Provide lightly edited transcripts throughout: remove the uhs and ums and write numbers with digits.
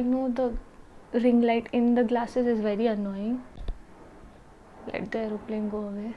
I know the ring light in the glasses is very annoying. Let the aeroplane go away.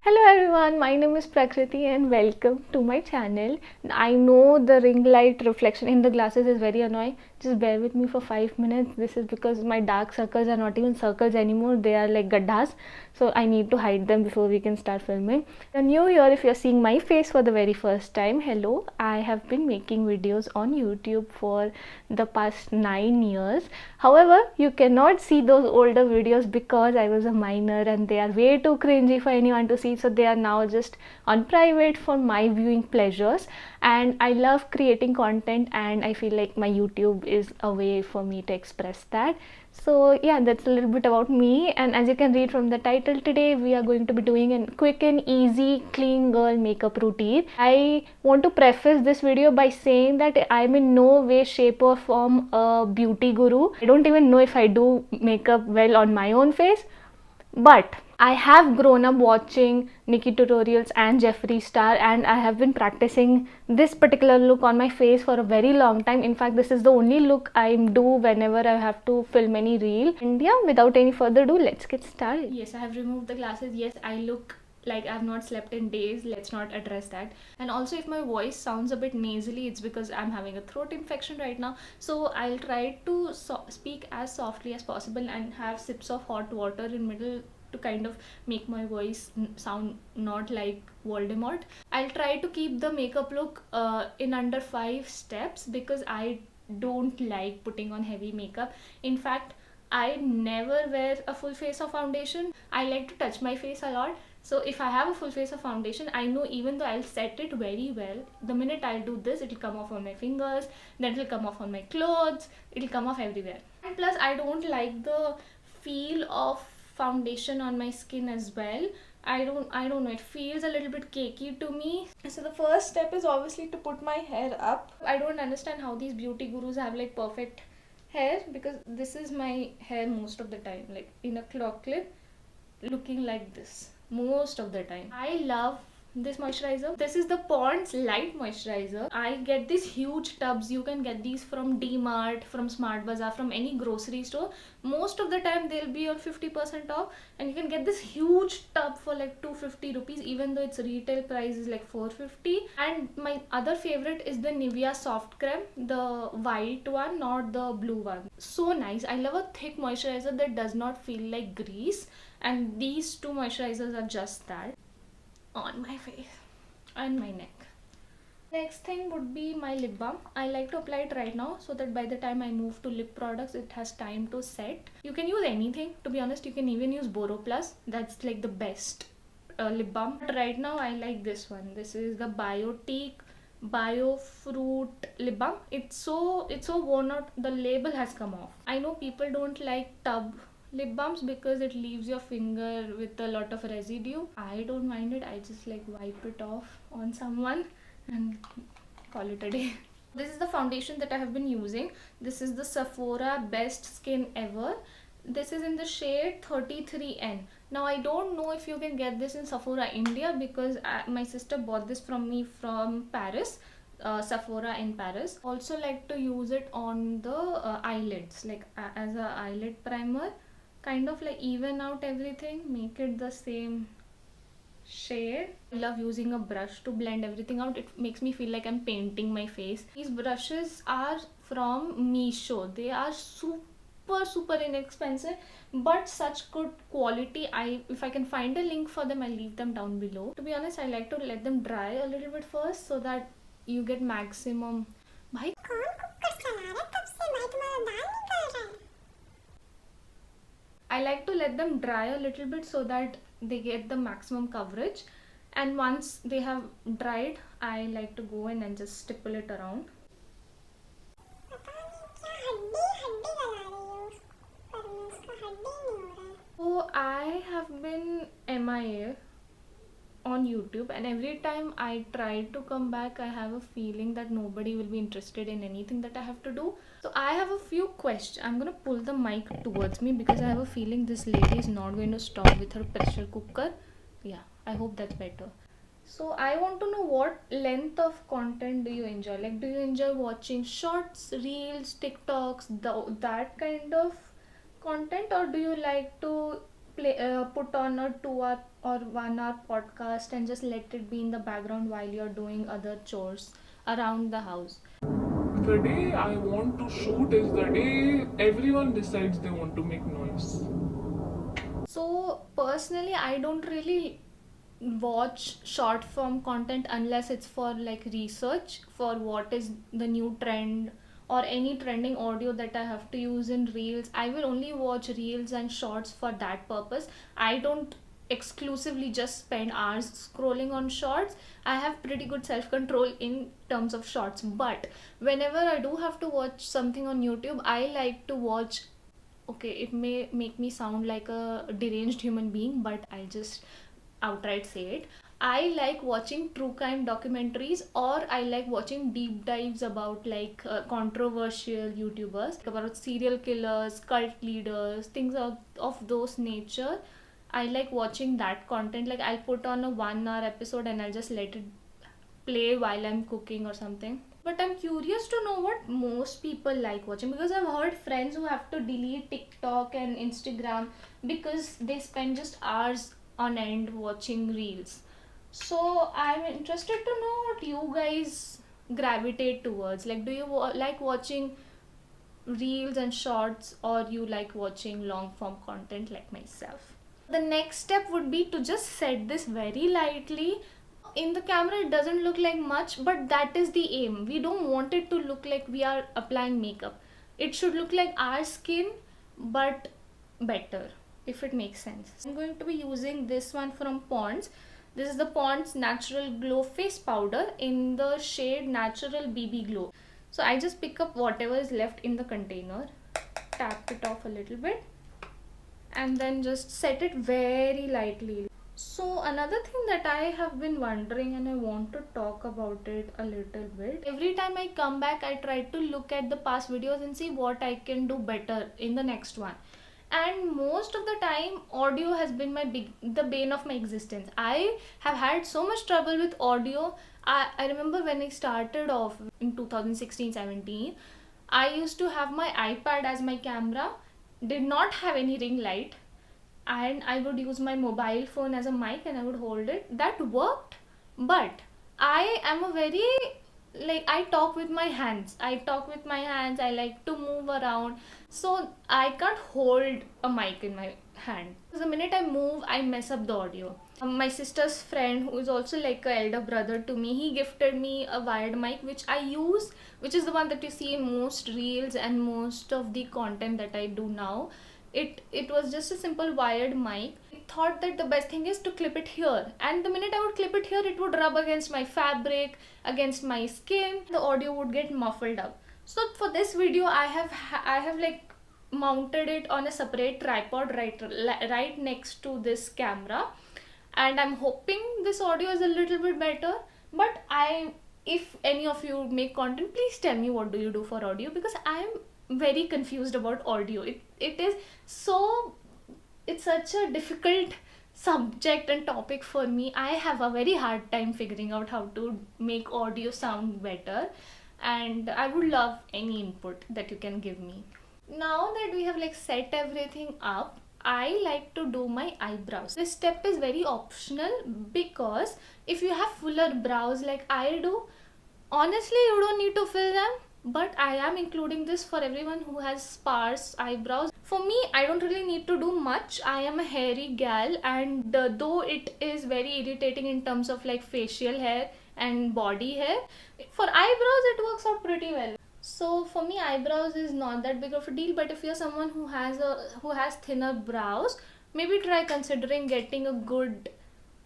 Hello everyone, my name is Prakriti and welcome to my channel. I know the ring light reflection in the glasses is very annoying. Just bear with me for 5 minutes. This is because my dark circles are not even circles anymore. They are like gaddas. So I need to hide them before we can start filming. If you're new here, if you're seeing my face for the very first time, hello. I have been making videos on YouTube for the past 9 years. However, you cannot see those older videos because I was a minor and they are way too cringy for anyone to see. So they are now just on private for my viewing pleasures. And I love creating content and I feel like my YouTube is a way for me to express that. So yeah, that's a little bit about me, and as you can read from the title, today we are going to be doing a quick and easy clean girl makeup routine. I want to preface this video by saying that I'm in no way, shape or form a beauty guru. I don't even know if I do makeup well on my own face, but I have grown up watching Nikki tutorials and Jeffree Star, and I have been practicing this particular look on my face for a very long time. In fact, this is the only look I do whenever I have to film any reel. And yeah, without any further ado, let's get started. Yes, I have removed the glasses. Yes, I look like I've not slept in days. Let's not address that. And also, if my voice sounds a bit nasally, it's because I'm having a throat infection right now. So I'll try to speak as softly as possible and have sips of hot water in middle to kind of make my voice sound not like Voldemort. I'll try to keep the makeup look in under 5 steps because I don't like putting on heavy makeup. In fact, I never wear a full face of foundation. I like to touch my face a lot. So if I have a full face of foundation, I know even though I'll set it very well, the minute I'll do this, it'll come off on my fingers, then it'll come off on my clothes, it'll come off everywhere. And plus, I don't like the feel of foundation on my skin as well. I don't know, it feels a little bit cakey to me. So the first step is obviously to put my hair up. I don't understand how these beauty gurus have like perfect hair, because this is my hair most of the time, like in a claw clip, looking like this most of the time. I love this moisturizer. This is the Pond's Light Moisturizer. I get these huge tubs. You can get these from D-Mart, from Smart Bazaar, from any grocery store. Most of the time they'll be on 50% off, and you can get this huge tub for like 250 rupees, even though its retail price is like 450. And my other favorite is the Nivea Soft Creme, the white one, not the blue one. So nice. I love a thick moisturizer that does not feel like grease, and these two moisturizers are just that on my face and my neck. Next thing would be my lip balm. I like to apply it right now so that by the time I move to lip products, it has time to set. You can use anything, to be honest. You can even use Boro Plus. That's like the best lip balm. But right now I like this one. This is the Biotique Biofruit lip balm. It's so worn out. The label has come off. I know people don't like tub lip balms because it leaves your finger with a lot of residue. I don't mind it. I just like wipe it off on someone and call it a day. This is the foundation that I have been using. This is the Sephora Best Skin Ever. This is in the shade 33N. Now I don't know if you can get this in Sephora India because my sister bought this from me from Paris. Sephora in Paris. Also like to use it on the eyelids, like as a eyelid primer, kind of like even out everything, make it the same shade. I love using a brush to blend everything out. It makes me feel like I'm painting my face. These brushes are from Misho. They are super inexpensive but such good quality. If I can find a link for them, I'll leave them down below. To be honest, I like to let them dry a little bit first so that you get maximum. भाई I like to let them dry a little bit so that they get the maximum coverage, and once they have dried, I like to go in and just stipple it around. So I have been MIA on YouTube, and every time I try to come back, I have a feeling that nobody will be interested in anything that I have to do. So I have a few questions. I'm gonna pull the mic towards me because I have a feeling this lady is not going to stop with her pressure cooker. Yeah, I hope that's better. So I want to know, what length of content do you enjoy? Like, do you enjoy watching shorts, reels, TikToks, that kind of content, or do you like to put on a 2 hour or 1 hour podcast and just let it be in the background while you're doing other chores around the house? The day I want to shoot is the day everyone decides they want to make noise. So personally, I don't really watch short form content unless it's for like research for what is the new trend or any trending audio that I have to use in reels. I will only watch reels and shorts for that purpose. I don't exclusively just spend hours scrolling on shorts. I have pretty good self control in terms of shorts, but whenever I do have to watch something on YouTube, I like to watch, okay, it may make me sound like a deranged human being, but I'll just outright say it. I like watching true crime documentaries, or I like watching deep dives about like controversial YouTubers, about serial killers, cult leaders, things of those nature. I like watching that content. Like, I'll put on a 1 hour episode and I'll just let it play while I'm cooking or something. But I'm curious to know what most people like watching, because I've heard friends who have to delete TikTok and Instagram because they spend just hours on end watching reels. So I'm interested to know what you guys gravitate towards. Like, do you like watching reels and shorts, or you like watching long form content like myself? The next step would be to just set this very lightly. In the camera it doesn't look like much, but that is the aim. We don't want it to look like we are applying makeup. It should look like our skin, but better, if it makes sense. I'm going to be using this one from Pond's. This is the Pond's Natural Glow Face Powder in the shade Natural BB Glow. So I just pick up whatever is left in the container, tap it off a little bit, and then just set it very lightly. So another thing that I have been wondering, and I want to talk about it a little bit. Every time I come back, I try to look at the past videos and see what I can do better in the next one. And most of the time, audio has been the bane of my existence. I have had so much trouble with audio. I remember when I started off in 2016-17, I used to have my iPad as my camera, did not have any ring light, and I would use my mobile phone as a mic and I would hold it. That worked, but I am a very, like, I talk with my hands. I like to move around, so I can't hold a mic in my hand. The minute I move, I mess up the audio. My sister's friend, who is also like an elder brother to me, he gifted me a wired mic which I use, which is the one that you see in most reels and most of the content that I do now. It was just a simple wired mic. I thought that the best thing is to clip it here, and the minute I would clip it here, it would rub against my fabric, against my skin, the audio would get muffled up. So for this video, I have like mounted it on a separate tripod right next to this camera, and I'm hoping this audio is a little bit better. But if any of you make content, please tell me what do you do for audio, because I am very confused about audio. It's such a difficult subject and topic for me. I have a very hard time figuring out how to make audio sound better, and I would love any input that you can give me. Now that we have like set everything up, I like to do my eyebrows. This step is very optional, because if you have fuller brows like I do, honestly you don't need to fill them, but I am including this for everyone who has sparse eyebrows. For me, I don't really need to do much. I am a hairy gal, and though it is very irritating in terms of like facial hair and body hair, for eyebrows it works out pretty well. So for me, eyebrows is not that big of a deal. But if you're someone who has thinner brows, maybe try considering getting a good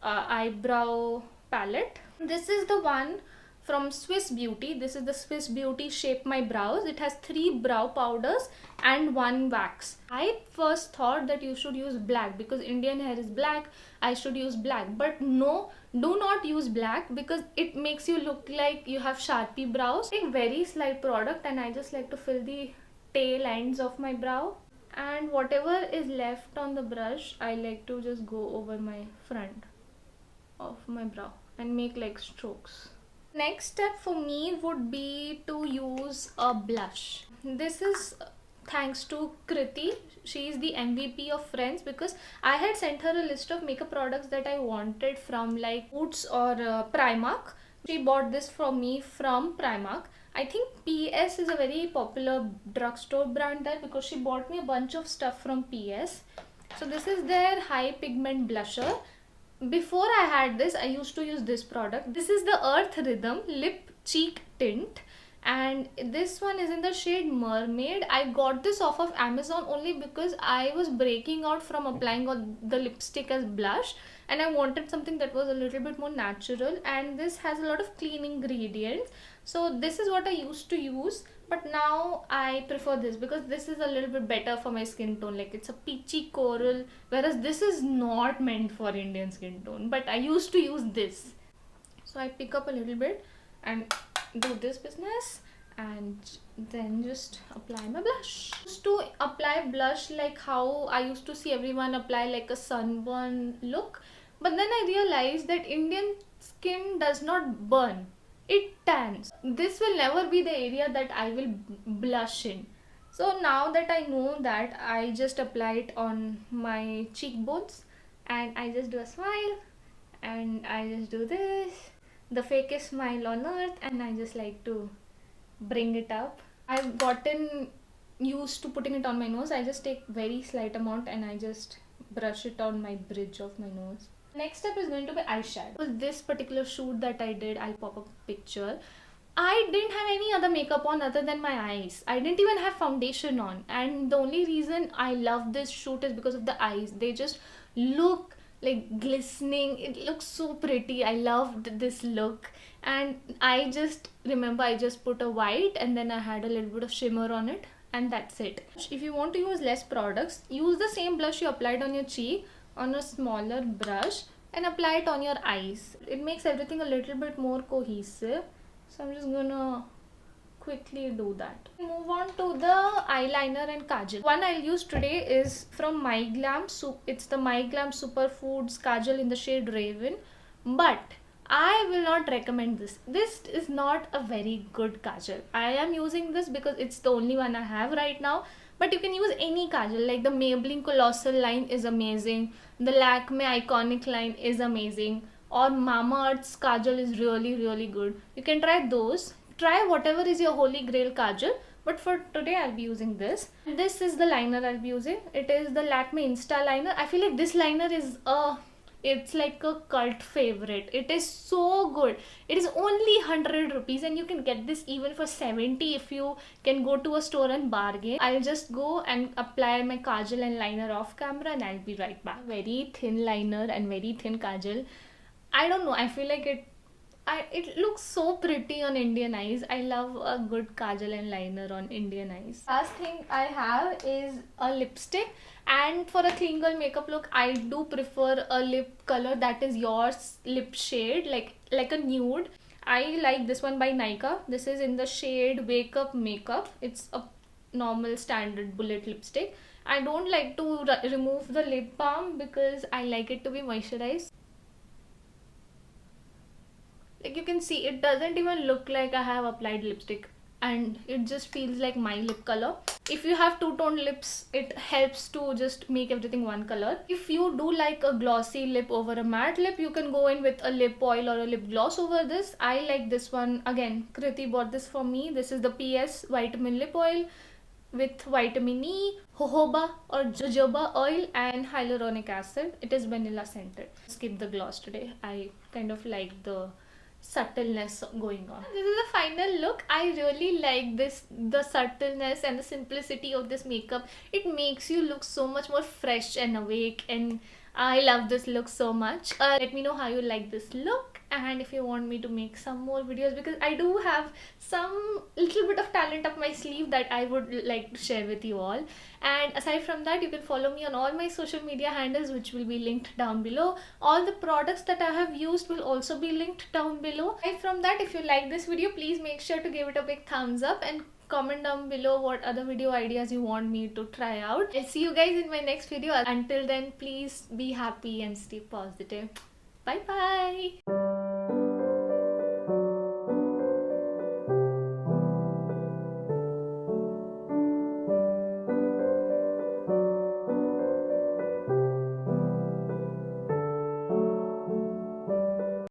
eyebrow palette. This is the one from Swiss Beauty. This is the Swiss Beauty Shape My Brows. It has 3 brow powders and 1 wax. I first thought that you should use black because Indian hair is black. I should use black, but no, Do not use black because it makes you look like you have Sharpie brows. A very slight product, and I just like to fill the tail ends of my brow. And whatever is left on the brush, I like to just go over my front of my brow and make like strokes. Next step for me would be to use a blush. This is thanks to Kriti. She is the MVP of Friends because I had sent her a list of makeup products that I wanted from like Boots or Primark. She bought this from me from Primark. I think PS is a very popular drugstore brand there because she bought me a bunch of stuff from PS. So this is their high pigment blusher. Before I had this, I used to use this product. This is the Earth Rhythm Lip Cheek Tint, and this one is in the shade Mermaid. I got this off of Amazon only because I was breaking out from applying the lipstick as blush, and I wanted something that was a little bit more natural, and this has a lot of clean ingredients. So this is what I used to use, but now I prefer this because this is a little bit better for my skin tone. Like it's a peachy coral, whereas this is not meant for Indian skin tone, but I used to use this. So I pick up a little bit and do this business, and then just apply my blush. Used to apply blush like how I used to see everyone apply like a sunburn look, but then I realized that Indian skin does not burn, it tans. This will never be the area that I will blush in. So now that I know that, I just apply it on my cheekbones and I just do a smile and I just do this, the fakest smile on earth, and I just like to bring it up. I've gotten used to putting it on my nose. I just take very slight amount and I just brush it on my bridge of my nose. Next step is going to be eyeshadow. For this particular shoot that I did, I'll pop up a picture. I didn't have any other makeup on other than my eyes. I didn't even have foundation on, and the only reason I love this shoot is because of the eyes. They just look like glistening. It looks so pretty. I loved this look, and I just remember I just put a white and then I had a little bit of shimmer on it, and that's it. If you want to use less products, use the same blush you applied on your cheek on a smaller brush and apply it on your eyes. It makes everything a little bit more cohesive. So I'm just gonna quickly do that. Move on to the eyeliner and kajal. One I'll use today is from My Glam. It's the My Glam Superfoods Kajal in the shade Raven. But I will not recommend this. This is not a very good kajal. I am using this because it's the only one I have right now. But you can use any kajal, like the Maybelline Colossal line is amazing. The Lakme Iconic line is amazing. Or Mamaearth's kajal is really good. You can try those. Try whatever is your holy grail kajal. But for today I'll be using this. This is the liner I'll be using. It is the Lakme Insta liner. I feel like this liner is it's like a cult favorite. It is so good. It is only 100 rupees and you can get this even for 70 if you can go to a store and bargain. I'll just go and apply my kajal and liner off camera and I'll be right back. Very thin liner and very thin kajal. I don't know, I feel like it looks so pretty on Indian eyes. I love a good kajal and liner on Indian eyes. Last thing I have is a lipstick, and for a clean girl makeup look I do prefer a lip color that is your lip shade, like a nude. I like this one by Nykaa. This is in the shade Wake Up Makeup. It's a normal standard bullet lipstick. I don't like to remove the lip balm because I like it to be moisturized. Like you can see, it doesn't even look like I have applied lipstick and it just feels like my lip color. If you have two-tone lips, it helps to just make everything one color. If you do like a glossy lip over a matte lip, you can go in with a lip oil or a lip gloss over this. I like this one. Again, Kriti bought this for me. This is the PS Vitamin Lip Oil with vitamin E, jojoba or jojoba oil and hyaluronic acid. It is vanilla scented. Skip the gloss today. I kind of like the subtleness going on. This is the final look. I really like this, the subtleness and the simplicity of this makeup. It makes you look so much more fresh and awake, and I love this look so much. Let me know how you like this look, and if you want me to make some more videos, because I do have some little bit of talent up my sleeve that I would like to share with you all. And aside from that, you can follow me on all my social media handles, which will be linked down below. All the products that I have used will also be linked down below. Aside from that, if you like this video, please make sure to give it a big thumbs up and comment down below what other video ideas you want me to try out. I'll see you guys in my next video. Until then, please be happy and stay positive. Bye bye.